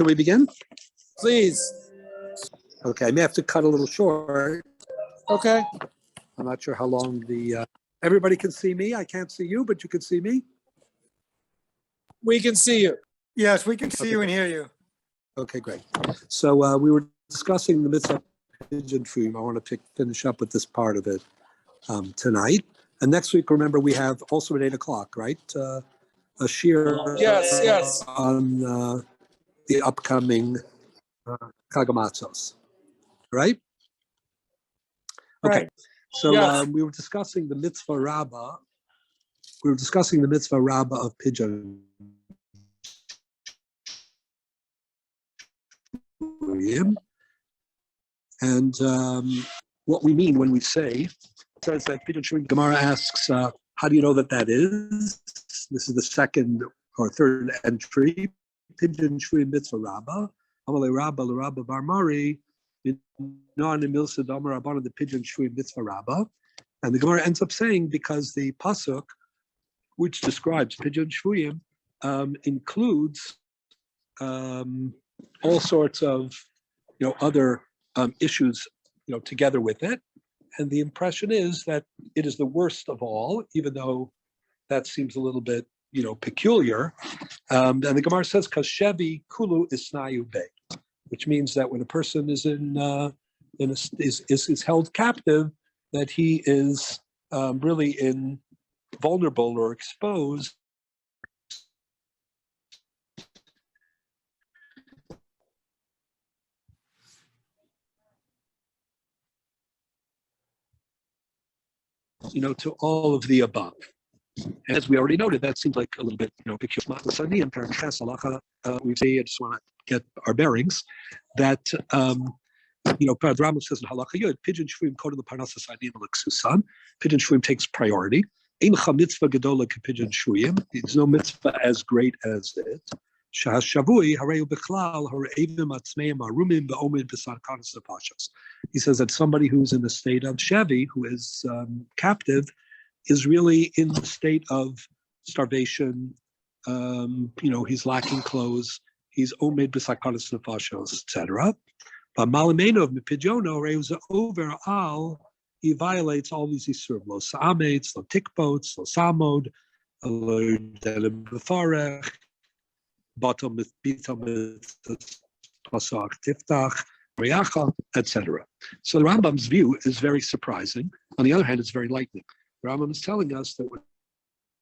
can we begin? Please. Okay, I may have to cut a little short. Okay. I'm not sure how long everybody can see me. I can't see you, but you can see me. We can see you. Yes, we can see you and hear you. Okay, great. So we were discussing the mitzvah pigeon food. I want to finish up with this part of it tonight. And next week, remember, we have also at 8 o'clock, right? A shear Yes. on the upcoming Kagamatzos, right? Okay. Right. So Yes. we were discussing the mitzvah rabbah. We were discussing the mitzvah rabbah of pigeon. And what we mean when we say, it says that pigeon shurim, Gemara asks, how do you know that is? This is the second or third entry. Pigeon shurim mitzvah rabbah. Amalei rabbah l'rabbah bar mari. The pigeon shurim mitzvah rabbah. And the Gemara ends up saying, because the pasuk, which describes pigeon shvuyim, includes all sorts of, other issues, together with it. And the impression is that it is the worst of all, even though that seems a little bit, peculiar. And the Gemara says, "Kashevi kulu isnayu be," which means that when a person is is held captive, that he is really vulnerable or exposed to all of the above. And as we already noted, that seems like a little bit, peculiar. We see, I just want to get our bearings, that, Rambam says in Halacha Yud, pigeon shvuyim kodem l'parnasa sadim l'ksusan. Pigeon shvuyim takes priority. Eincha mitzvah gedola pigeon shvuyim. There's no mitzvah as great as it. Shahashavui hareu bechlal hareivim atzmeim arumim be'omid b'sarkanas nefashos. He says that somebody who's in the state of shevi, who is captive, is really in the state of starvation. He's lacking clothes. He's omid b'sarkanas nefashos, etc. But malameno of mipijono reuza over al. He violates all these isurim: lo sa'ametz, lo tikbots, lo samod, lo delim bottom tiftach, etc. So the Rambam's view is very surprising. On the other hand, it's very enlightening. The Rambam is telling us that when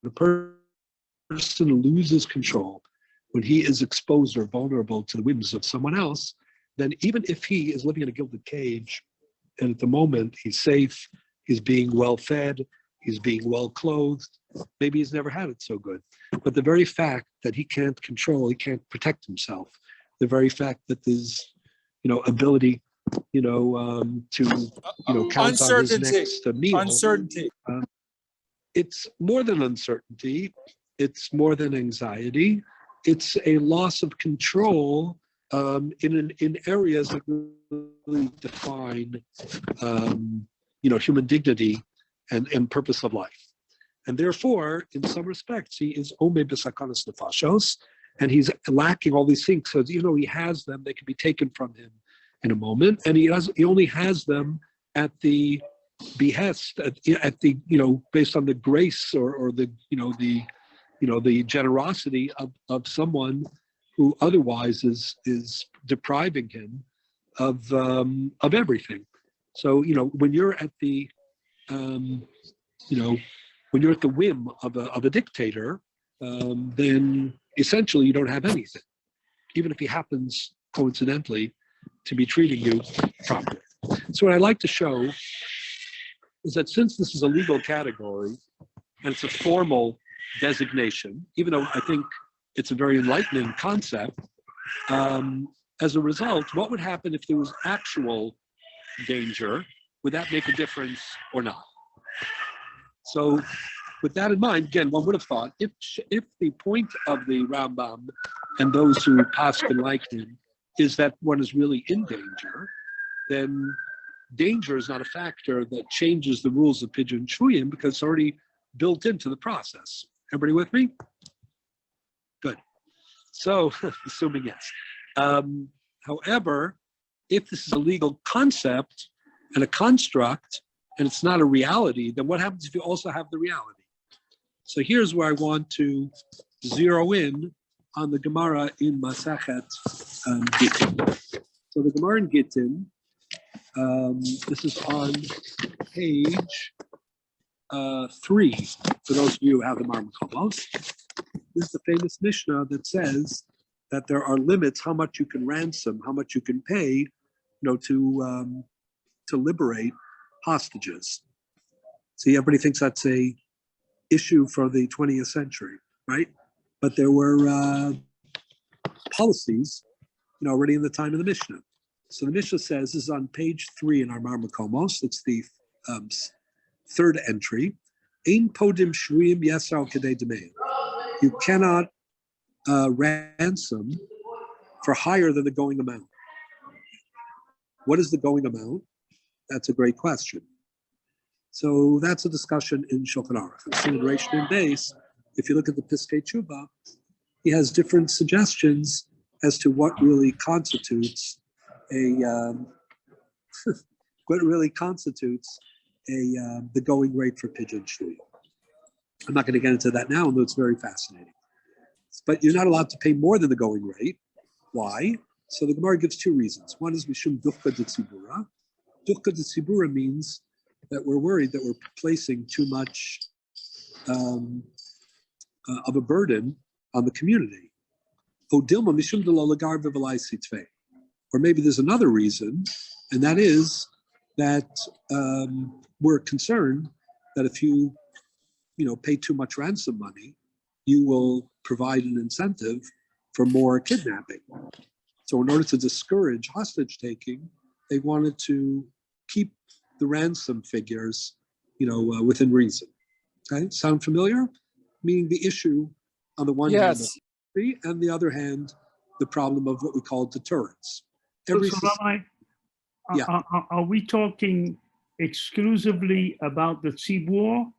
the person loses control, when he is exposed or vulnerable to the whims of someone else, then even if he is living in a gilded cage, and at the moment he's safe, he's being well fed, he's being well clothed, maybe he's never had it so good. But the very fact that he can't control, he can't protect himself, the very fact that his, ability, to, count on his next meal. Uncertainty. It's more than uncertainty. It's more than anxiety. It's a loss of control in areas that really define, human dignity and purpose of life. And therefore, in some respects, he is omei b'sakanas nefashos, and he's lacking all these things. So, he has them; they can be taken from him in a moment, and he only has them at the behest, at the based on the grace or the the generosity of someone who otherwise is depriving him of everything. So, when you're at the when you're at the whim of a dictator, then essentially you don't have anything, even if he happens coincidentally to be treating you properly. So what I'd like to show is that since this is a legal category and it's a formal designation, even though I think it's a very enlightening concept, as a result, what would happen if there was actual danger? Would that make a difference or not? So with that in mind, again, one would have thought if the point of the Rambam and those who paskin like him is that one is really in danger, then danger is not a factor that changes the rules of pigeon shvuyim because it's already built into the process. Everybody with me? Good. So, assuming yes. However, if this is a legal concept and a construct, and it's not a reality, then what happens if you also have the reality? So here's where I want to zero in on the Gemara in Masachet Gittin. So the Gemara in Gittin, this is on page 3, for those of you who have the Marmakomos. This is the famous Mishnah that says that there are limits how much you can ransom, how much you can pay, to liberate hostages. See, everybody thinks that's a issue for the 20th century, right? But there were policies, already in the time of the Mishnah. So the Mishnah says, this is on page 3 in our Marmakomos, it's the third entry. Ein podim shvuyim yesar kedei demeim. You cannot ransom for higher than the going amount. What is the going amount? That's a great question. So that's a discussion in Shulchan Aruch. In Reish Nun Beis, if you look at the Piskei Tshuva, he has different suggestions as to what really constitutes the going rate for pigeon shvuyim. I'm not going to get into that now, although it's very fascinating. But you're not allowed to pay more than the going rate. Why? So the Gemara gives 2 reasons. One is mishum duchka de tzibura. Duchka de tzibura means that we're worried that we're placing too much of a burden on the community. Or maybe there's another reason, and that is that we're concerned that if you pay too much ransom money, you will provide an incentive for more kidnapping. So in order to discourage hostage taking, they wanted to keep the ransom figures, within reason. Okay, sound familiar? Meaning the issue on the one hand, and the other hand, the problem of what we call deterrence. Rabbi, are we talking exclusively about the tzibur,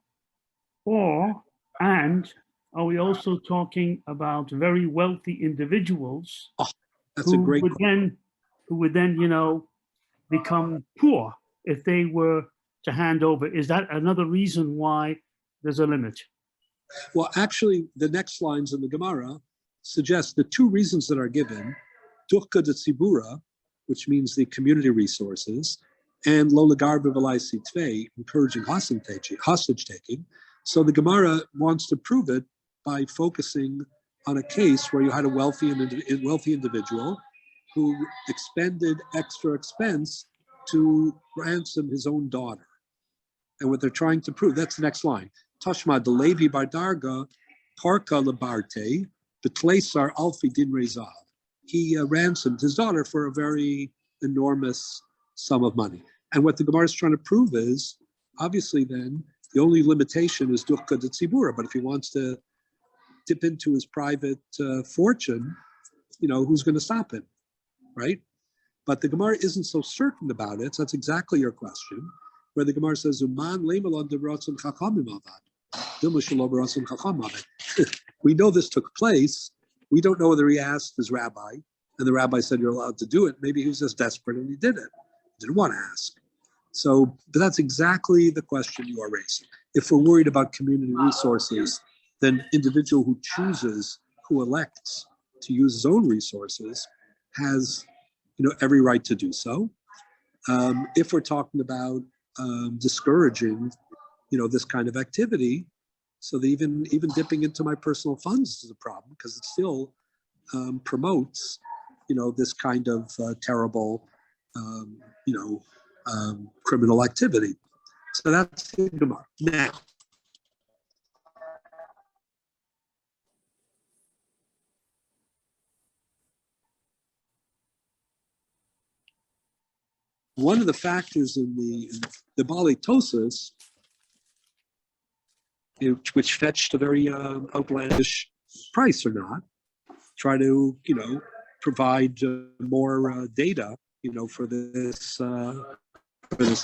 and are we also talking about very wealthy individuals that's a great question. who would then become poor if they were to hand over? Is that another reason why there's a limit? Well, actually, the next lines in the Gemara suggest the 2 reasons that are given, Duchka de Tzibura, which means the community resources, and Lo Lagar B'Valai Sitvei, encouraging hostage taking. So the Gemara wants to prove it by focusing on a case where you had a wealthy individual who expended extra expense to ransom his own daughter. And what they're trying to prove, that's the next line. Tashma de Levi bar Darga, Parka lebarte, Betlesar Alfi din Rezav. He ransomed his daughter for a very enormous sum of money. And what the Gemara is trying to prove is, obviously then, the only limitation is Duchka de Tzibura, but if he wants to dip into his private fortune, who's going to stop him, right? But the Gemara isn't so certain about it. So that's exactly your question, where the Gemara says, we know this took place. We don't know whether he asked his rabbi, and the rabbi said, you're allowed to do it. Maybe he was just desperate and he did it. He didn't want to ask. So, but that's exactly the question you are raising. If we're worried about community resources, then individual who chooses, who elects to use his own resources has, every right to do so. If we're talking about discouraging, this kind of activity, so that even dipping into my personal funds is a problem because it still promotes, this kind of terrible, criminal activity. So that's the Gemara. Now, one of the factors in the Bali Tosas, which fetched a very outlandish price or not, try to provide more data for this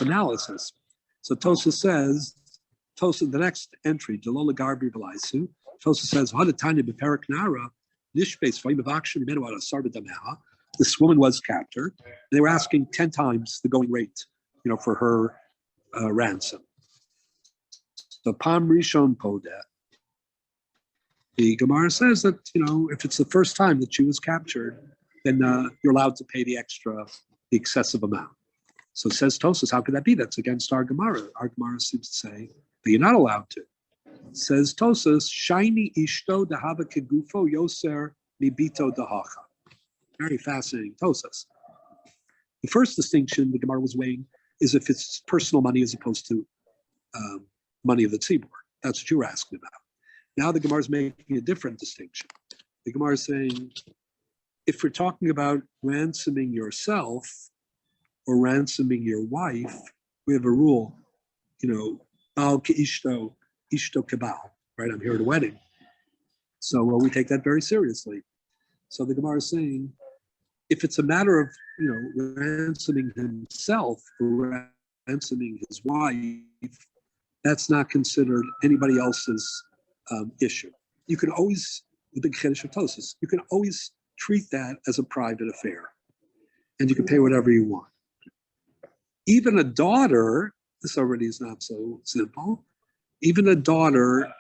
analysis. So Tosa says, the next entry, Delola Garbi Belaisu, Tosa says, Hadatanya Beperak Nara, Nishbase Faim of Action, Menuara Sarba Dameha, this woman was captured. And they were asking 10 times the going rate, for her ransom. So Pam Rishon Podeh, the Gemara says that, if it's the first time that she was captured, then you're allowed to pay the excessive amount. So says Tosas, how could that be? That's against our Gemara. Our Gemara seems to say that you're not allowed to. Says Tosas, Shaini Ishto Dahava Kegufo Yoser Mibito Dahacha. Very fascinating Tosas. The first distinction the Gemara was weighing is if it's personal money as opposed to money of the tzibur. That's what you were asking about. Now the Gemara is making a different distinction. The Gemara is saying, if we're talking about ransoming yourself or ransoming your wife, we have a rule, Baal Ishto Kebal, right? I'm here at a wedding. So we take that very seriously. So the Gemara is saying, if it's a matter of, ransoming himself or ransoming his wife, that's not considered anybody else's issue. You can always, the big chiddush of Tosas, you can always treat that as a private affair, and you can pay whatever you want. Even a daughter, this already is not so simple. Even a daughter,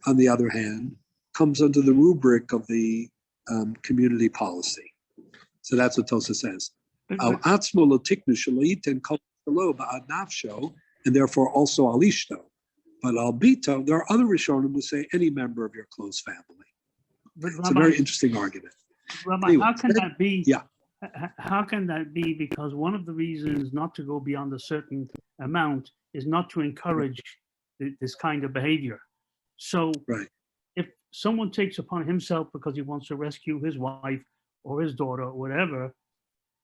on the other hand, comes under the rubric of the community policy. So that's what Tosa says. Al atzmo lo tiknu shalit and kol lo ba'ad nafsho, and therefore also al ishto. But al bito, there are other Rishonim who say any member of your close family. But It's a very interesting argument. Rabbi, Anyway, how can that be? Yeah. How can that be? Because one of the reasons not to go beyond a certain amount is not to encourage this kind of behavior. So Right. if someone takes upon himself because he wants to rescue his wife or his daughter or whatever,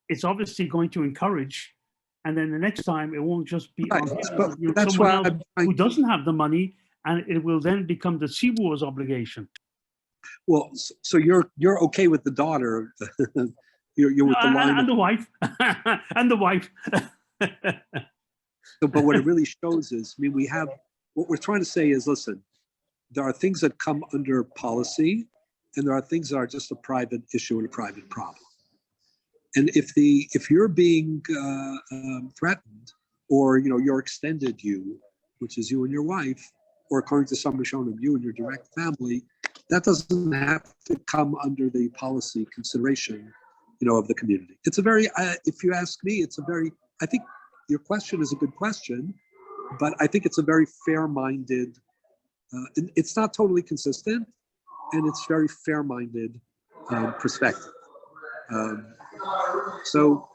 it's obviously going to encourage. And then the next time it won't just be Right, on him, but that's someone why else who doesn't have the money, and it will then become the Tzibbur's obligation. Well, so you're okay with the daughter. you're with the line and the wife. And the wife. So, but what it really shows is, we have, what we're trying to say is, listen, there are things that come under policy, and there are things that are just a private issue and a private problem. And if you're being threatened, or your extended you, which is you and your wife, or according to some Rishonim, you and your direct family, that doesn't have to come under the policy consideration, of the community. It's a very, if you ask me, I think your question is a good question, but I think it's a very fair-minded, it's not totally consistent, and it's very fair-minded perspective. So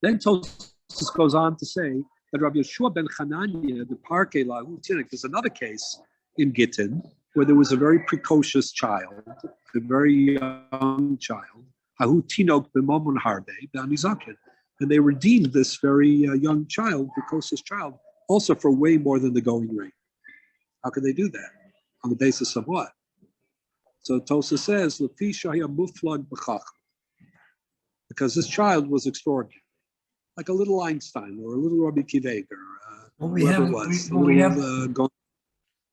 then Tosfos goes on to say that Rabbi Yeshua ben Chananya, the Parkei Lahu Tinik, there's another case in Gittin where there was a very precocious child, a very young child, Hahu Tinok b'momon harbe b'anizakin, and they redeemed this very young child, precocious child, also for way more than the going rate. How could they do that? On the basis of what? So Tosa says, Lefi shahya muflag b'chach, because this child was extraordinary, like a little Einstein or a little Rabbi Kiveger, whoever it was.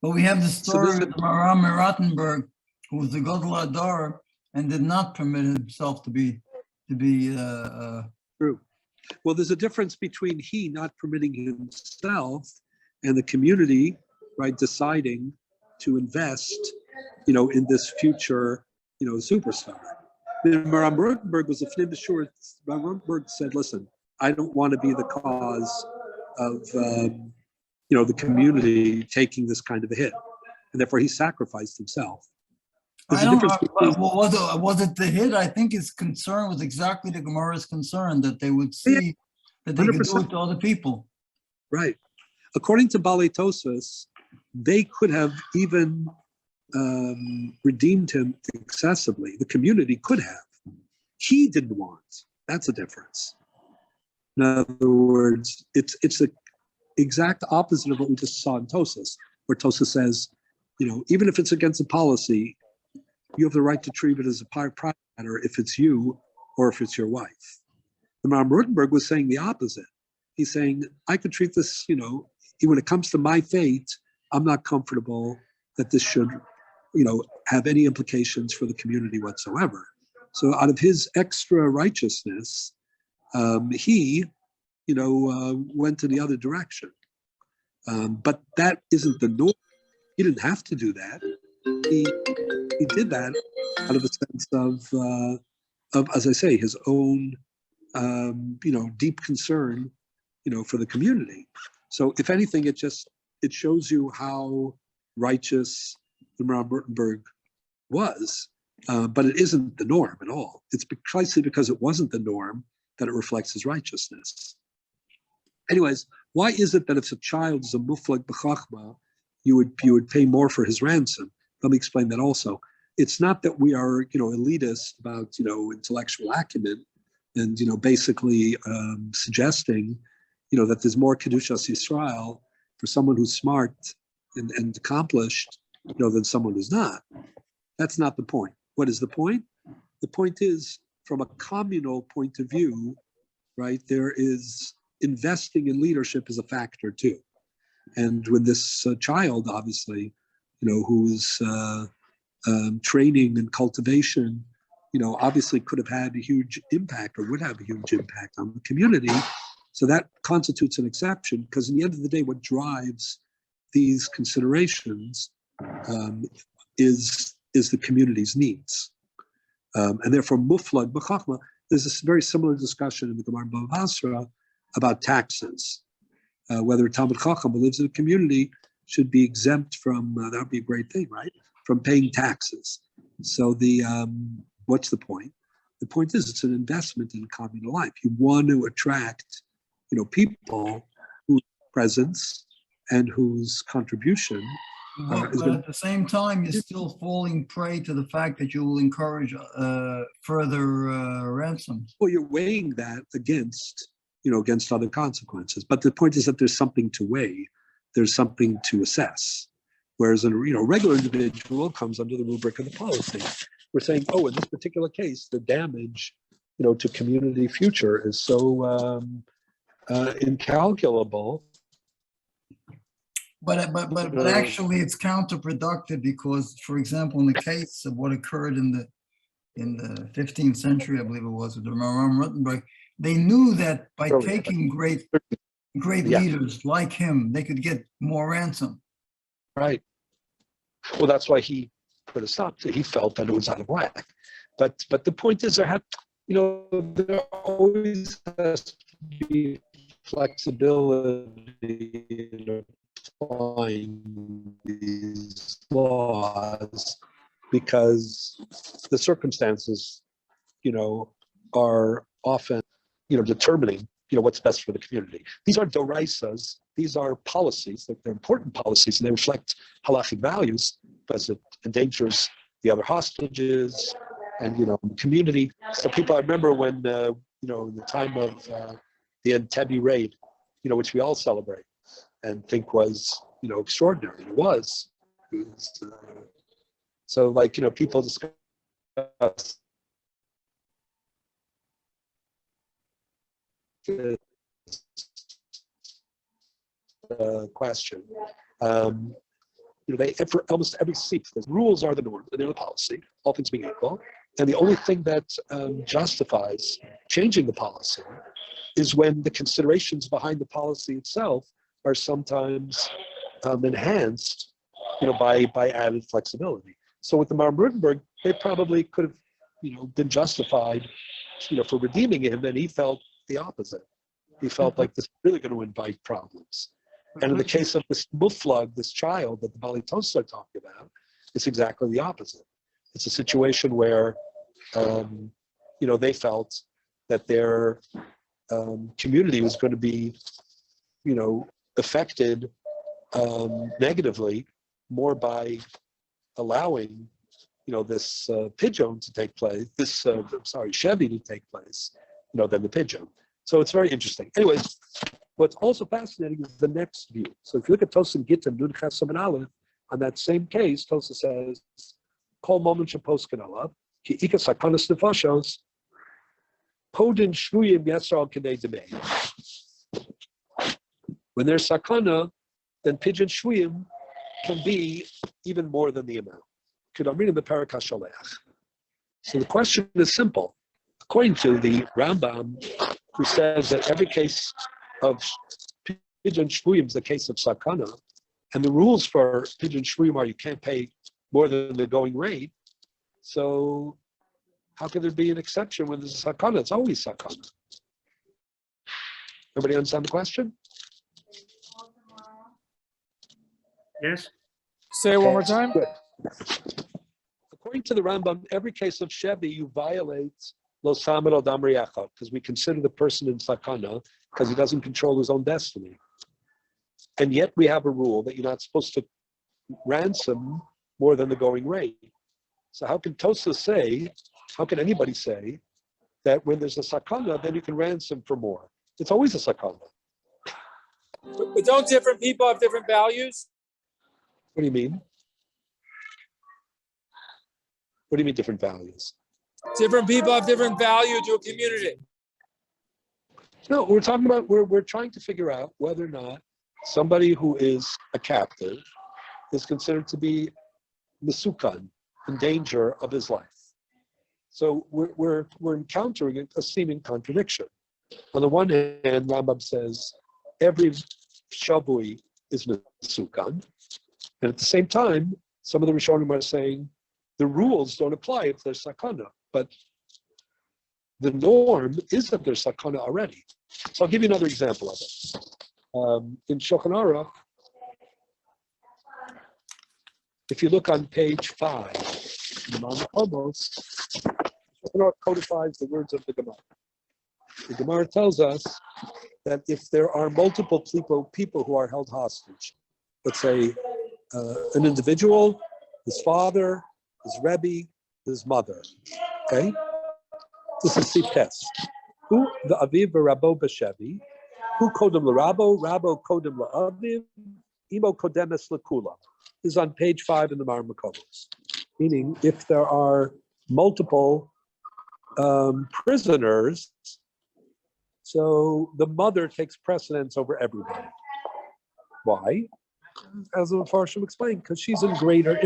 But we have the story of Maram Rottenberg, who was the Gadol Adar and did not permit himself to be true. Well, there's a difference between he not permitting himself and the community, right, deciding to invest, in this future, superstar. Maram Rottenberg was a fnim b'shur. Maram Rottenberg said, "Listen, I don't want to be the cause of, the community taking this kind of a hit," and therefore he sacrificed himself. I don't know. Was it the hit? I think his concern was exactly the Gemara's concern, that they would see that they 100%. Could do it to other people. Right. According to Balei Tosfos, they could have even redeemed him excessively. The community could have. He didn't want. That's a difference. In other words, it's the exact opposite of what we just saw in Tosfos, where Tosfos says, even if it's against the policy, you have the right to treat it as a private matter if it's you or if it's your wife. The Maram Rottenberg was saying the opposite. He's saying, I could treat this, when it comes to my fate, I'm not comfortable that this should, have any implications for the community whatsoever. So out of his extra righteousness, he, went in the other direction. But that isn't the norm. He didn't have to do that. He did that out of a sense of, as I say, his own, deep concern, for the community. So if anything, it shows you how righteous the Maram Rutenberg was, but it isn't the norm at all. It's precisely because it wasn't the norm that it reflects his righteousness. Anyways, why is it that if a child is a muflag b'chachma, you would pay more for his ransom? Let me explain that also. It's not that we are, elitist about, intellectual acumen and, basically suggesting, that there's more Kedushas Yisrael for someone who's smart and accomplished, than someone who's not. That's not the point. What is the point? The point is, from a communal point of view, right, there is investing in leadership is a factor too. And when this child, obviously, who's training and cultivation, obviously could have had a huge impact or would have a huge impact on the community. So that constitutes an exception, because in the end of the day, what drives these considerations is the community's needs. And therefore, muflag b'chachma, there's a very similar discussion in the Gemara Bava Basra about taxes. Whether a Talmud Chacham who lives in a community should be exempt from, that would be a great thing, right? From paying taxes. So what's the point? The point is it's an investment in communal life. You want to attract, people whose presence and whose contribution But at the same time, you're still falling prey to the fact that you will encourage further ransoms. Well, you're weighing that against other consequences. But the point is that there's something to weigh. There's something to assess. Whereas a regular individual comes under the rubric of the policy. We're saying, in this particular case, the damage, to community future is so incalculable. But actually, it's counterproductive because, for example, in the case of what occurred in the 15th century, I believe it was, with the Maram Rutenberg, they knew that by taking great leaders like him, they could get more ransom. Right. Well, that's why he put a stop to it. He felt that it was out of whack. But the point is, there always has to be flexibility in applying these laws, because the circumstances, are often, determining, what's best for the community. These are doraisas. These are policies. They're important policies, and they reflect halachic values, because it endangers the other hostages and, the community. So I remember when, in the time of the Entebbe raid, which we all celebrate and think was, extraordinary. It was. So, people discuss question. For almost every seat, the rules are the norm, they're the policy, all things being equal. And the only thing that justifies changing the policy is when the considerations behind the policy itself are sometimes enhanced, by added flexibility. So with the Maram Rutenberg, they probably could have, been justified, for redeeming him, and he felt the opposite. He felt like this is really going to invite problems. And in the case of this muflag, this child that the Bali Tosts are talking about, it's exactly the opposite. It's a situation where, they felt that their community was going to be, affected negatively more by allowing, this pigeon to take place, Chevy to take place, than the pigeon. So it's very interesting. Anyways, what's also fascinating is the next view. So if you look at Tosin Gittin, Nun Chesam and Aleph, on that same case, Tosa says, Kol moment sheposken alav, ki ika sakanas nefashos, podin shvuyim yesral kedei demei. When there's sakana, then pigeon shvuyim can be even more than the amount. I'm reading the Parak HaSholeach. So the question is simple. According to the Rambam, who says that every case of Pidyon Shvuyim is a case of sakana, and the rules for Pidyon Shvuyim are you can't pay more than the going rate. So how can there be an exception when there's a sakana? It's always sakana. Everybody understand the question? Yes. Say it one more time. Good. According to the Rambam, every case of Shevi, you violate Lo Samer Al Dam Riacha, because we consider the person in sakana because he doesn't control his own destiny. And yet we have a rule that you're not supposed to ransom more than the going rate. So how can Tosa say, how can anybody say that when there's a sakana, then you can ransom for more? It's always a sakana. But don't different people have different values? What do you mean? What do you mean different values? Different people have different value to a community. No, we're talking about, we're trying to figure out whether or not somebody who is a captive is considered to be misukan, in danger of his life. So we're encountering a seeming contradiction. On the one hand, Rambam says every shavui is misukan, and at the same time, some of the Rishonim are saying the rules don't apply if there's sakana, but the norm is that there's sakana already. So I'll give you another example of it. In Shulchan Aruch, if you look on page 5, in the Almost, Shulchan Aruch codifies the words of the Gemara. The Gemara tells us that if there are multiple people who are held hostage, let's say an individual, his father, his Rabbi, his mother, okay? This is Sif Tes. Who the Aviv Rabo B'Shevi, who Kodem L'Rabo, Rabo Kodem L'Aviv, Imo Kodemes L'Kula. This is on page 5 in the Mar Makobos. Meaning, if there are multiple prisoners, so the mother takes precedence over everybody. Why? As the Mepharshim explained, because she's in greater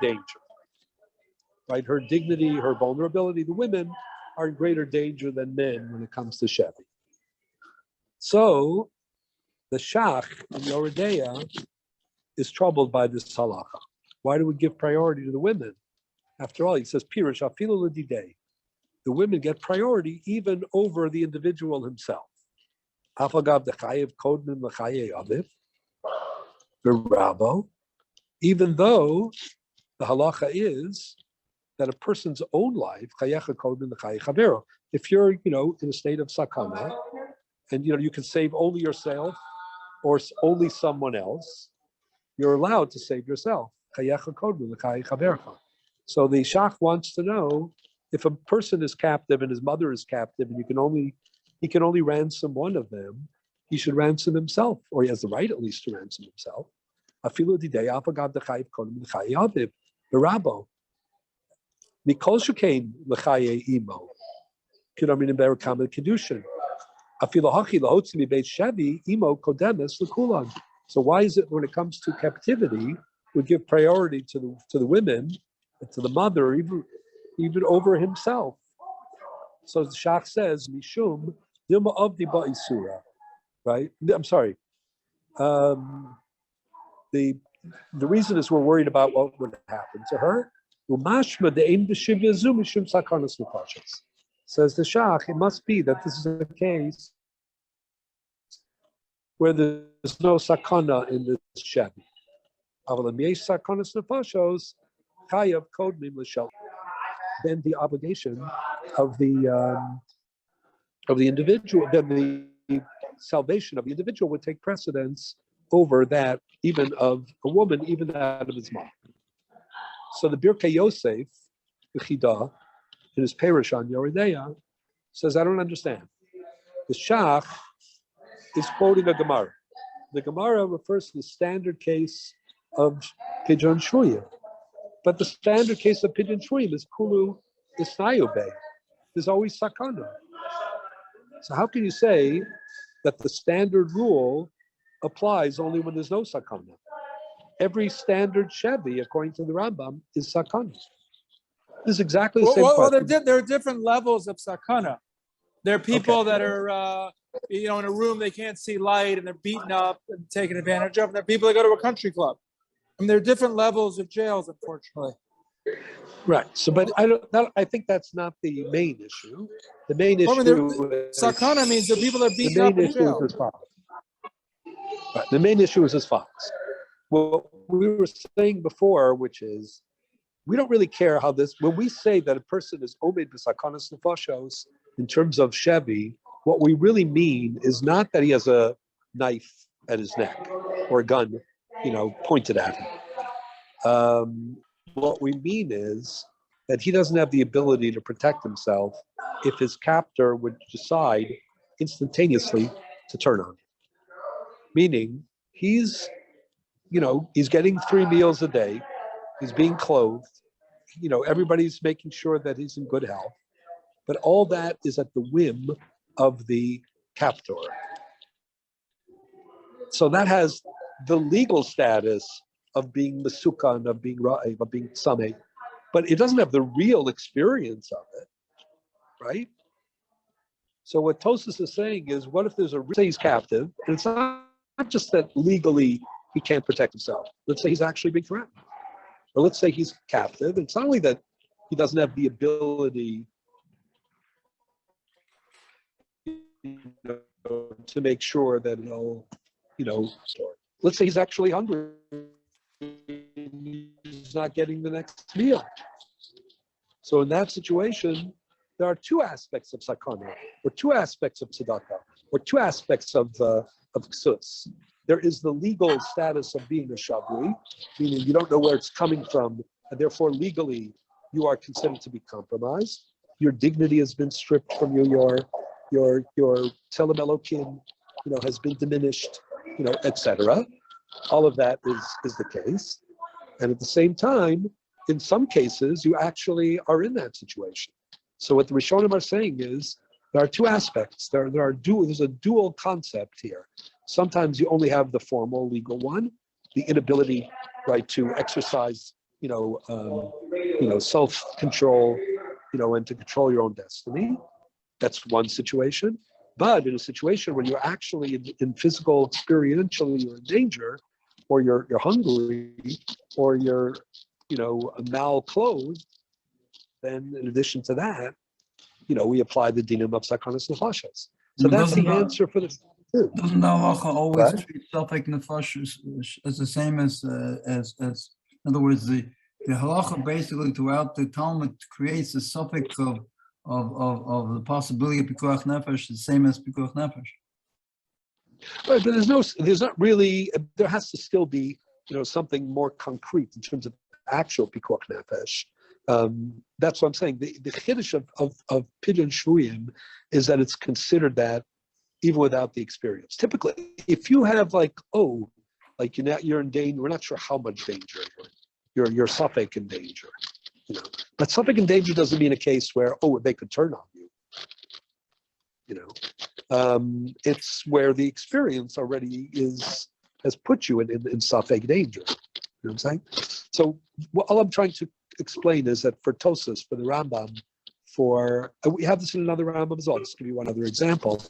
danger. Right? Her dignity, her vulnerability, the women are in greater danger than men when it comes to Shevi. So the Shach in Yoredeya is troubled by this halacha. Why do we give priority to the women? After all, he says, Pirush afilu l'didei. The women get priority even over the individual himself. Afagav dechayev kodmin l'chaye aviv, v'rabo. Even though the halacha is that a person's own life, if you're, in a state of sakana, and you can save only yourself or only someone else, you're allowed to save yourself. So the Shach wants to know if a person is captive and his mother is captive, and he can only ransom one of them, he should ransom himself, or he has the right at least to ransom himself. Mikol Shukain l'chaye imo, k'damin ber kamen kedushin. Afilo hachi lahotzi mi beit Shevi imo kodemes l'kulan. So why is it when it comes to captivity we give priority to the women, to the mother, even over himself? So the Shach says mishum dilma avdi ba'isura, right? I'm sorry. The reason is we're worried about what would happen to her. Says the Shach, it must be that this is a case where there's no sakana in this Shevi. Then the obligation of the individual, then the salvation of the individual would take precedence over that even of a woman, even that of his mom. So the Birkei Yosef, the Chida, in his parish on Yoredeya, says, I don't understand. The Shach is quoting a Gemara. The Gemara refers to the standard case of Pidyon Shvuyim. But the standard case of Pidyon Shvuyim is Kulu Isnayobei. There's always sakana. So how can you say that the standard rule applies only when there's no sakana? Every standard Shevi, according to the Rambam, is sakana. This is exactly the same Well, question. there are different levels of sakana. There are people that are, in a room they can't see light and they're beaten up and taken advantage of. And there are people that go to a country club. I mean, there are different levels of jails, unfortunately. Right. So, but I think that's not the main issue. The main Well, I issue mean, is, sakana means that people are the beaten up main in issue is jail. as follows. Right. The main issue is as follows. What we were saying before, which is, we don't really care how this, when we say that a person is omed b'sakanas nefashos in terms of Chevy, what we really mean is not that he has a knife at his neck or a gun, pointed at him. What we mean is that he doesn't have the ability to protect himself if his captor would decide instantaneously to turn on him. Meaning, he's getting 3 meals a day, he's being clothed, everybody's making sure that he's in good health, but all that is at the whim of the captor. So that has the legal status of being masukan, of being ra'ev, of being sameh, but it doesn't have the real experience of it, right? So what Tosas is saying is, what if there's say he's captive, and it's not just that legally he can't protect himself. Let's say he's actually being threatened. Or let's say he's captive. It's not only that he doesn't have the ability to make sure that let's say he's actually hungry. He's not getting the next meal. So in that situation, there are 2 aspects of sakana, or 2 aspects of tzedakah, or 2 aspects of ksus. There is the legal status of being a shabui, meaning you don't know where it's coming from, and therefore legally you are considered to be compromised. Your dignity has been stripped from you. Your telem elokim, has been diminished, etc. All of that is the case, and at the same time, in some cases, you actually are in that situation. So what the Rishonim are saying is there are 2 aspects. There's a dual concept here. Sometimes you only have the formal legal one, the inability, right, to exercise, self-control, and to control your own destiny. That's one situation. But in a situation where you're actually in physical, experientially, you're in danger, or you're hungry, or you're, malclothed, then in addition to that, we apply the dinam of sakanas nefashos. So that's the answer for this. Doesn't the halacha always Right? treat safek nefashos as the same as in other words, the halacha basically throughout the Talmud creates a safek of the possibility of pikuach nefesh, the same as pikuach nefesh. Right, but there's not really. There has to still be, something more concrete in terms of actual pikuach nefesh. That's what I'm saying. The chiddush of pidyon shvuyim is that it's considered that even without the experience. Typically, if you have you're in danger, we're not sure how much danger you're safek in danger, But safek in danger doesn't mean a case where they could turn on you. It's where the experience already has put you in safek danger. You know what I'm saying? So all I'm trying to explain is that for Tosas, for the Rambam, we have this in another Rambam as well. I'll just give you one other example.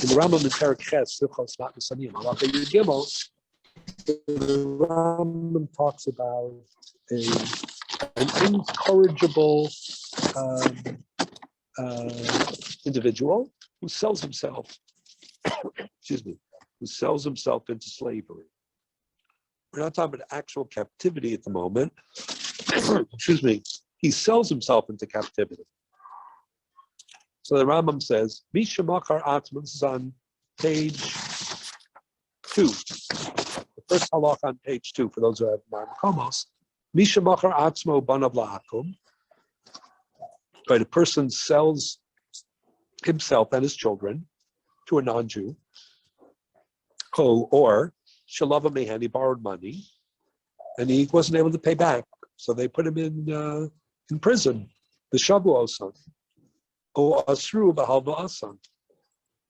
In the Rambam in Perek Ches, Silchos Mat Nesanim, Halacha Yud Gimel, the Rambam talks about an incorrigible individual who sells himself, who sells himself into slavery. We're not talking about actual captivity at the moment. He sells himself into captivity. So the Rambam says, Misha Makar Atman, this is on page 2. The first halach on page 2, for those who have Marmakomos. Misha Makar Atzmo Banav La'akum. Right, a person sells himself and his children to a non-Jew. Or Shalava Mehan, he borrowed money and he wasn't able to pay back. So they put him in prison. The Shavuosan. O Asru B'Halva Asan.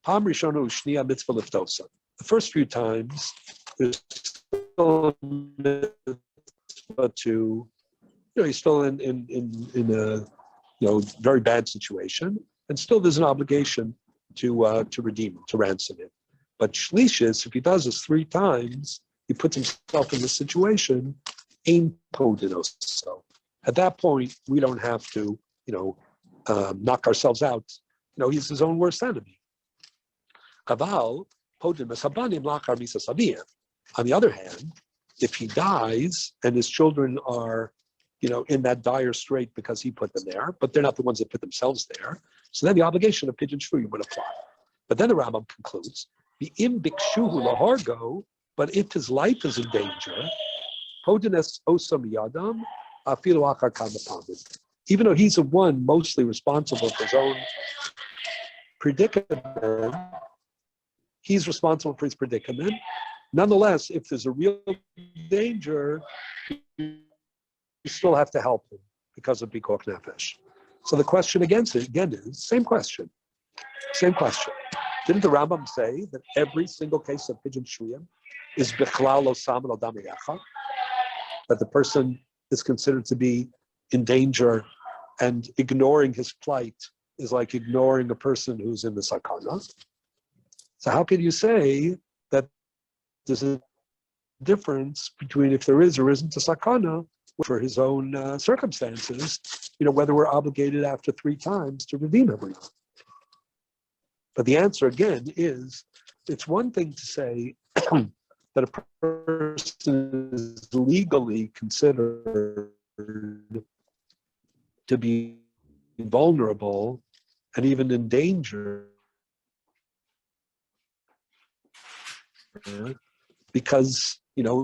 Pam Rishonu Shnia Mitzvah Liftosan. The first few times, there's still a mitzvah to he's still in a very bad situation, and still there's an obligation to redeem him, to ransom him. But shlishis, if he does this 3 times, he puts himself in this situation. Ain podinos. So at that point, we don't have to knock ourselves out. He's his own worst enemy. Aval podin mesabanim lachar misa sabiyah. On the other hand, if he dies and his children are, in that dire strait because he put them there, but they're not the ones that put themselves there, so then the obligation of pidyon shvuyim would apply. But then the Rambam concludes, the im bikshuhu lahargo, but if his life is in danger, podines osam yadam afilu achar kamapamid. Even though he's the one mostly responsible for his own predicament, he's responsible for his predicament. Nonetheless, if there's a real danger, you still have to help him because of Bikuach Nefesh. So the question against it, again, is same question. Didn't the Rambam say that every single case of pidyon shvuyim is bichlal lo samen al dam yacha? That the person is considered to be in danger, and ignoring his plight is like ignoring a person who's in the sakana. So how can you say that there's a difference between if there is or isn't a sakana for his own circumstances, whether we're obligated after 3 times to redeem everyone? But the answer again is, it's one thing to say that a person is legally considered to be vulnerable and even in danger because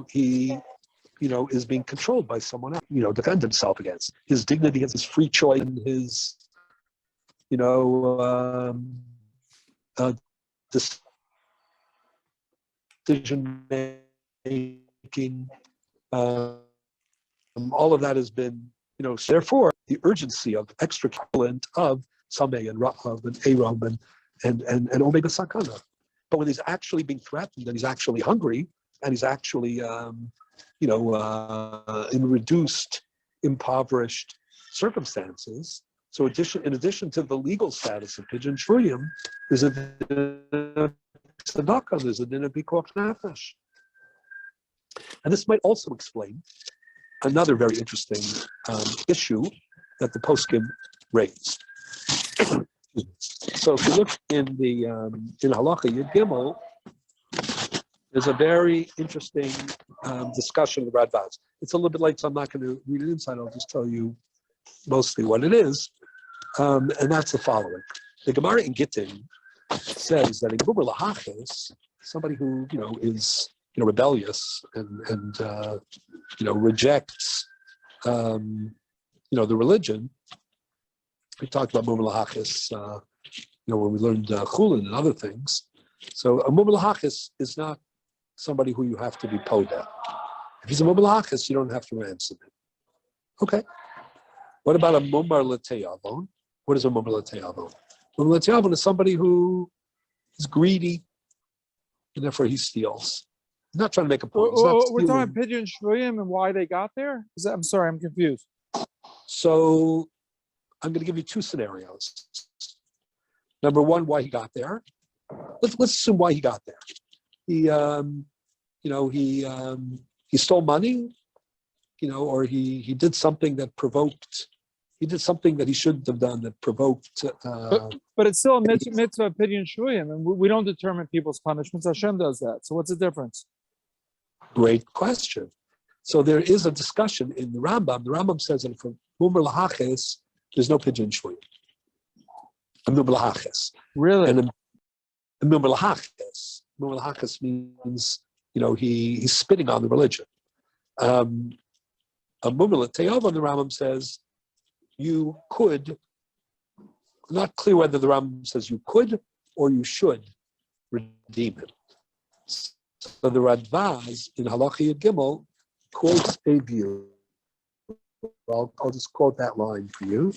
he is being controlled by someone else, defend himself against his dignity, his free choice, and his decision making. All of that has been, therefore the urgency of extra equivalent of Sameh and Rahav and Aram and Omega Sakana. But when he's actually being threatened and he's actually hungry and he's actually, in reduced, impoverished circumstances, so in addition to the legal status of pidyon shvuyim, there's a tzedakah, there's a din of bikuach nefesh. And this might also explain another very interesting issue that the poskim raised. So if you look in the in Halacha Yud Gimel, there's a very interesting discussion of the Rabbi. It's a little bit late, so I'm not going to read it inside. I'll just tell you mostly what it is, and that's the following: the Gemara in Gittin says that in Guber Lahachis, somebody who is rebellious and rejects the religion. We talked about Mumar Lahachis, when we learned Chulin and other things. So a Mumar Lahachis is not somebody who you have to be poda. If he's a Mumar Lahachis, you don't have to ransom him. Okay. What about a Mumar L'Teyavon? What is a Mumar L'Teyavon? Mumar L'Teyavon is somebody who is greedy, and therefore he steals. He's not trying to make a point. We're talking about pidyon shvuyim and why they got there? I'm sorry, I'm confused. So I'm going to give you 2 scenarios. Number one, why he got there. Let's assume why he got there. He stole money, or he did something that provoked. He did something that he shouldn't have done that provoked. But it's still a mitzvah of pidyon shvuyim, and we don't determine people's punishments. Hashem does that. So what's the difference? Great question. So there is a discussion in the Rambam. The Rambam says that for Mumar Lahachis, there's no pidyon shvuyim. A Mumar Lahachis. Really? And a Mumar Lahachis. Mumar Lahachis means, he's spitting on the religion. A Mumar L'Teyavon, the Rambam says, you could, not clear whether the Rambam says you could or you should redeem him. So the Radvaz in Halacha Yud Gimel quotes a view. I'll just quote that line for you.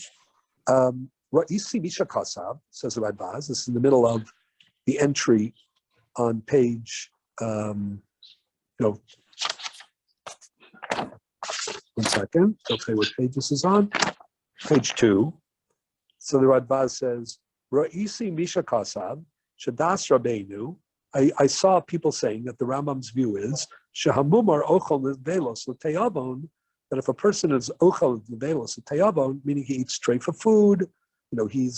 Ra'isi Misha Kasav, says the Radvaz, this is in the middle of the entry on page, 1 second. Okay, what page this is on? Page 2. So the Radbaz says, Ra'isi Misha Kasav, Shadas Rabbeinu. I saw people saying that the Rambam's view is Shahamumar Ochel Velos L'Teyavon, that if a person is Ochel Velos L'Teyavon, meaning he eats tray for food, he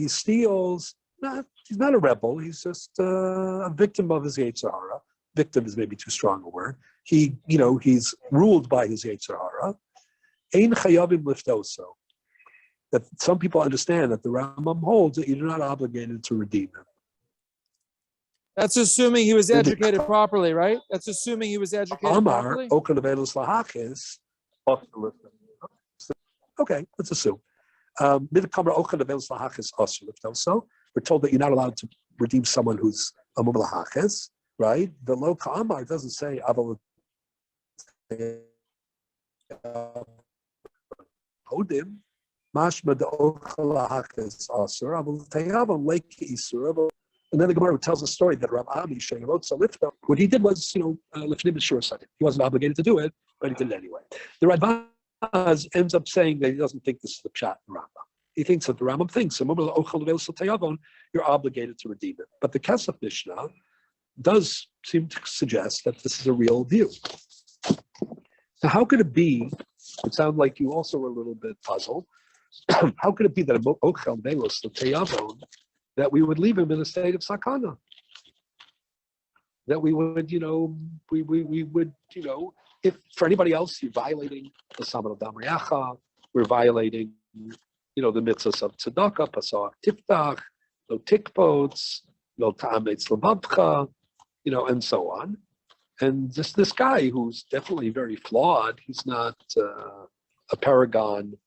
steals. He's not a rebel. He's just a victim of his Yetzer Hara. Victim is maybe too strong a word. He's ruled by his Yetzer Hara. Ein chayavim liftoso. That some people understand that the Rambam holds that you're not obligated to redeem him. That's assuming he was educated properly, right? That's assuming he was educated Amar properly. Okay, let's assume. We're told that you're not allowed to redeem someone who's a mumlahachis, right? The lo ka'amar doesn't say hodim. Mashma the ochalahachis asur aval teyavam lake isur. And then the Gemara tells a story that Rabbi Ami wrote Salifta. What he did was, lifnim b'shur sadim. He wasn't obligated to do it, but he did it anyway. The Radbaz ends up saying that he doesn't think this is the pshat in Rambam. He thinks that the Rambam thinks you're obligated to redeem it. But the Kesef Mishnah does seem to suggest that this is a real view. Now, how could it be? It sounds like you also were a little bit puzzled. How could it be that a ochel velos l'teyavon, that we would leave him in a state of sakana? That we would, we would, if for anybody else you're violating the Saman of Damriacha, we're violating, the mitzvahs of tzedakah, pasach tiftach, no tikpots, no ta'ametz lebavcha, and so on. And this guy who's definitely very flawed, he's not a paragon,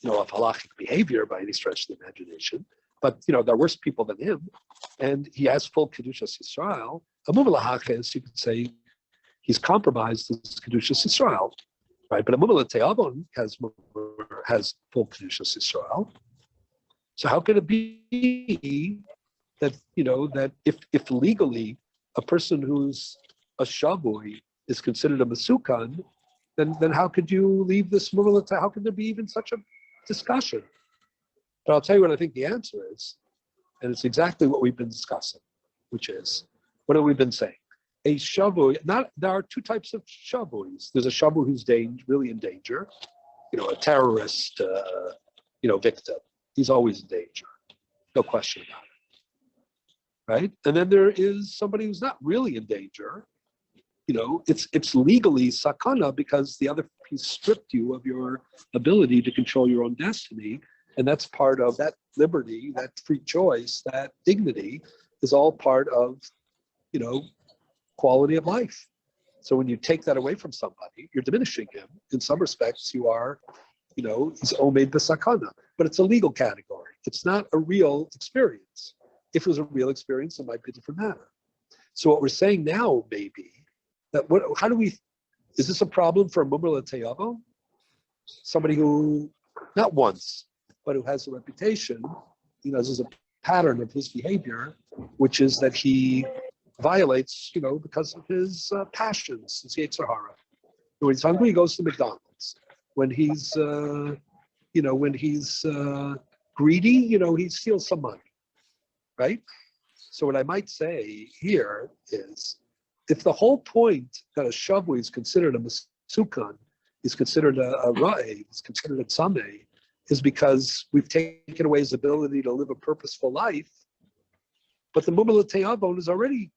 of halachic behavior by any stretch of the imagination. But there are worse people than him, and he has full kedushas Yisrael. A mumlahachis, you could say, he's compromised his kedushas Yisrael, right? But a mumlah te'avon has full kedushas Yisrael. So how could it be that that if legally a person who's a shavui is considered a masukan, then how could you leave this mumlah? How could there be even such a discussion? But I'll tell you what I think the answer is, and it's exactly what we've been discussing, which is, what have we been saying? A shavu, there are two types of shavuis. There's a shavu who's really in danger, a terrorist, victim. He's always in danger, no question about it, right? And then there is somebody who's not really in danger. It's legally sakana because the other piece stripped you of your ability to control your own destiny. And that's part of that liberty, that free choice, that dignity is all part of, quality of life. So when you take that away from somebody, you're diminishing him. In some respects, you are, he's omed b'sakana. But it's a legal category. It's not a real experience. If it was a real experience, it might be a different matter. So what we're saying now may be that is this a problem for a mumla teyavo? Somebody who, not once, but who has a reputation, there's a pattern of his behavior, which is that he violates, because of his passions, his Yetzer Hara. When he's hungry, he goes to McDonald's. When he's, greedy, he steals some money, right? So what I might say here is, if the whole point that a shavu is considered a masukan, is considered a ra'eh, is considered a tzameh, is because we've taken away his ability to live a purposeful life, but the mumla te'avon has already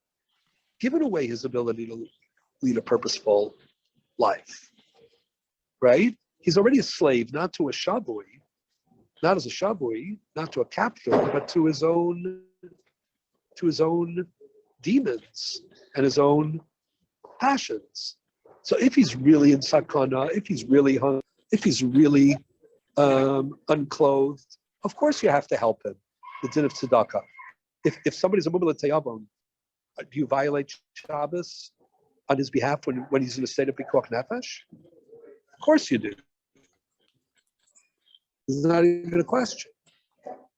given away his ability to lead a purposeful life, right? He's already a slave, not to a shavui, not as a shavui, not to a captor, but to his own demons and his own passions. So if he's really in sakana, if he's really hungry, if he's really unclothed, of course you have to help him. The din of tzedakah. If somebody's a mumla teyavon, do you violate Shabbos on his behalf when he's in a state of pikuach nefesh? Of course you do. It's not even a question,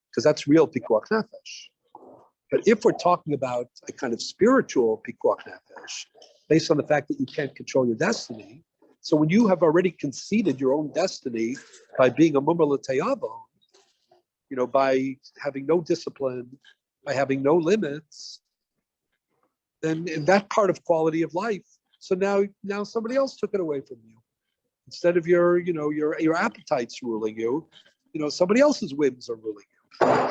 because that's real pikuach nefesh. But if we're talking about a kind of spiritual pikuach nefesh, based on the fact that you can't control your destiny, So when you have already conceded your own destiny by being a mumar l'teyavo, by having no discipline, by having no limits, then in that part of quality of life, so now somebody else took it away from you. Instead of your appetites ruling you, somebody else's whims are ruling you.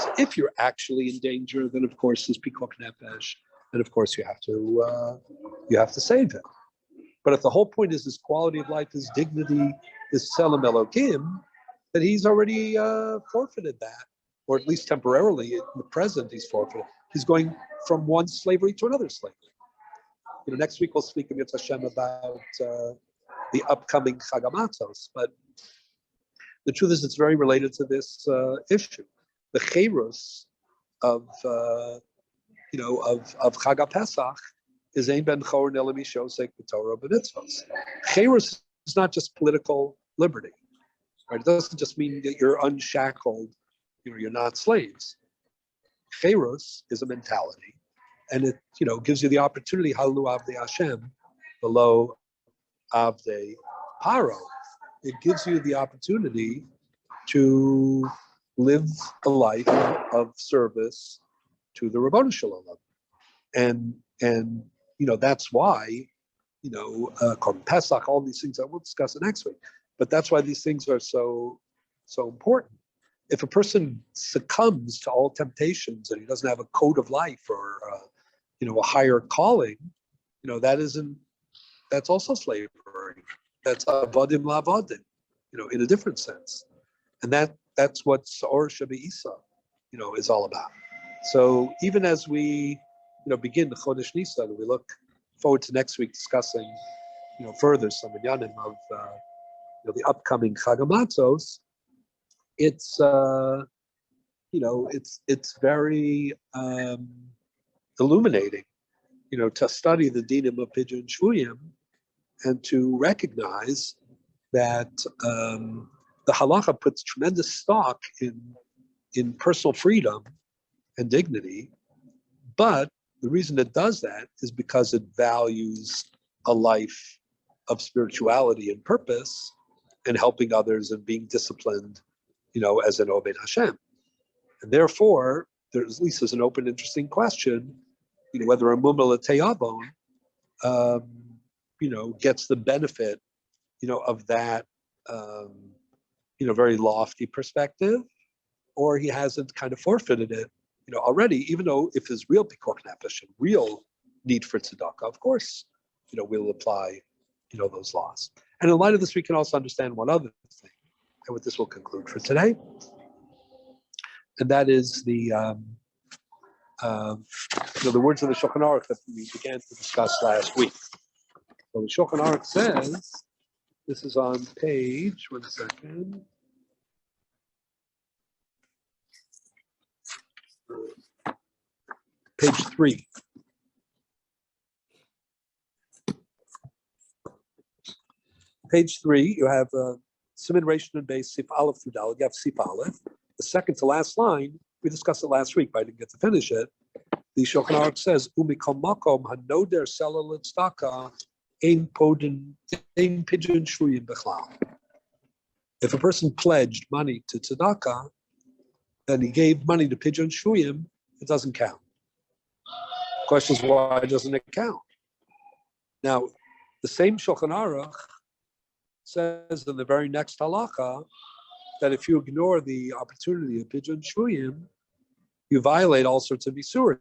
So if you're actually in danger, then of course there's pikok nefesh, and of course you have to save him. But if the whole point is his quality of life, his dignity, his selam elokim, then he's already forfeited that, or at least temporarily in the present he's forfeited. He's going from one slavery to another slavery. Next week we'll speak with Hashem about the upcoming Chag HaMatzos, but the truth is it's very related to this issue. The cherus of Chag HaPesach is ein ben chor ne'elam yishosek b'torah b'mitzvos. Cherus is not just political liberty, right? It doesn't just mean that you're unshackled, you're not slaves. Cherus is a mentality, and it gives you the opportunity. Halu avdei Hashem, below avdei paro. It gives you the opportunity to live a life of service to the Rabbanu Shalom, and that's why Korban Pesach, all these things that we'll discuss next week. But that's why these things are so important. If a person succumbs to all temptations and he doesn't have a code of life or a higher calling, that's also slavery. That's avodim la'avodim, in a different sense, and that's what Sa'or Shabba'isa, is all about. So even as we begin the Chodesh Nisan, we look forward to next week discussing further some inyanim of the upcoming Chag HaMatzos. It's it's very illuminating, to study the dinim of Pidyon Shvuyim and to recognize that the halacha puts tremendous stock in personal freedom and dignity, but the reason it does that is because it values a life of spirituality and purpose and helping others and being disciplined, as an Obed Hashem. And therefore, there's at least as an open, interesting question, whether a mumma l'teyavon, gets the benefit, of that, very lofty perspective, or he hasn't kind of forfeited it, already, even though if his real pikok nefesh and real need for tzedakah, of course, we'll apply, those laws. And in light of this, we can also understand one other thing, and with this we'll conclude for today, and that is the words of the Shulchan Aruch that we began to discuss last week. So the Shulchan Aruch says, this is on page, one second. Page 3. Page 3, you have Siman Reish and Beis Sif Aleph through Dalet. You have Sif Aleph. The second to last line, we discussed it last week, but I didn't get to finish it. The Shulchan Aruch says, "Umikol makom hanoder sela l'tzedakah ein pidyon shvuyim bechlal." If a person pledged money to tzedakah, then he gave money to pidyon shvuyim, it doesn't count. The question is, why doesn't it count? Now, the same Shulchan Aruch says in the very next halacha that if you ignore the opportunity of pidyon shvuyim, you violate all sorts of isurim,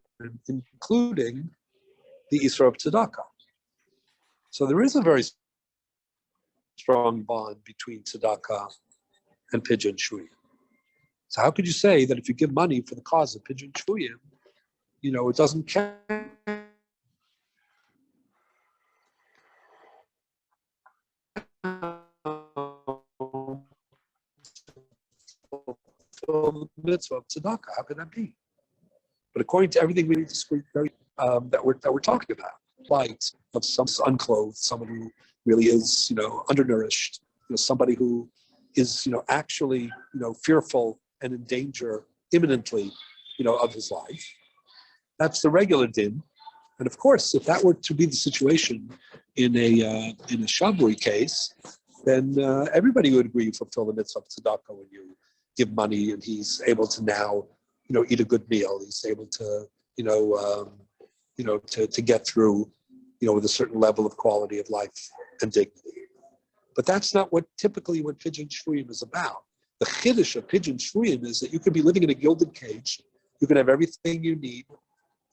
including the isur of tzedakah. So there is a very strong bond between tzedakah and pidyon shvuyim. So how could you say that if you give money for the cause of pidyon shvuyim, it doesn't count? The mitzvah of tzedakah. How could that be? But according to everything we need to speak that we're talking about, plight of some unclothed, someone who really is undernourished, somebody who is actually fearful and in danger imminently of his life. That's the regular din, And of course, if that were to be the situation in a Shabri case, then everybody would agree you fulfill the mitzvah of tzedakah when you give money, and he's able to now, eat a good meal. He's able to, to get through, with a certain level of quality of life and dignity. But that's not typically what Pidyon Shvuyim is about. The chiddush of Pidyon Shvuyim is that you could be living in a gilded cage. You can have everything you need.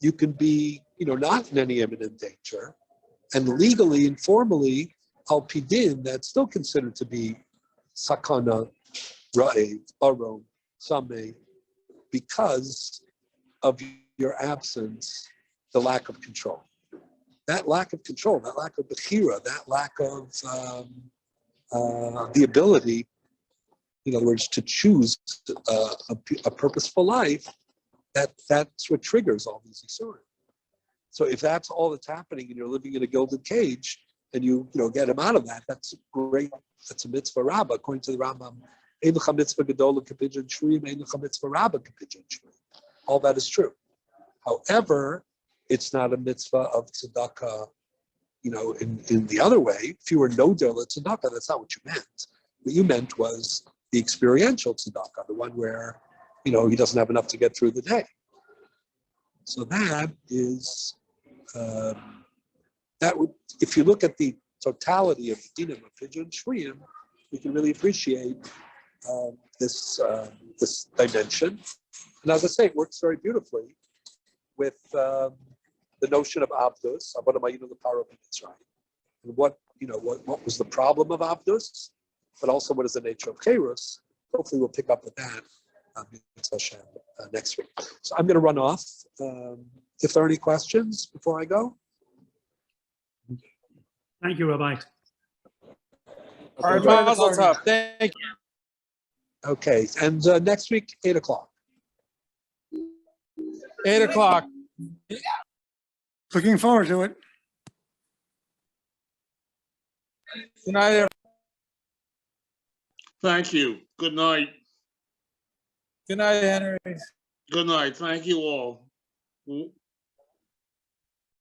You can be, not in any imminent danger. And legally and formally, al pidin, that's still considered to be sakana, ra'ev, aron, sameh, because of your absence, the lack of control. That lack of control, that lack of bechira, that lack of the ability, in other words, to choose a purposeful life, that's what triggers all these isurim. So if that's all that's happening and you're living in a gilded cage and you get him out of that, that's great. That's a mitzvah rabbah. According to the Rambam, ein lecha mitzvah gedola k'pidyon shvuyim, ein lecha mitzvah rabbah k'pidyon shvuyim. All that is true. However, it's not a mitzvah of tzedakah, in the other way. If you were no dola tzedakah, that's not what you meant. What you meant was the experiential tzedakah, the one where, he doesn't have enough to get through the day. So that is, if you look at the totality of the dinim of Pidyon Shvuyim, we can really appreciate this dimension. And as I say, it works very beautifully with the notion of Abdus, the power of Mitzrayim, and what was the problem of Abdus, but also what is the nature of Cherus. Hopefully, we'll pick up with that next week. So I'm going to run off. If there are any questions before I go. Thank you, Rabbi. All right, Mazel Tov. Thank you. Okay, and next week, 8:00. 8:00. Looking forward to it. Good night, everyone. Thank you. Good night. Good night, Henry. Good night. Thank you all.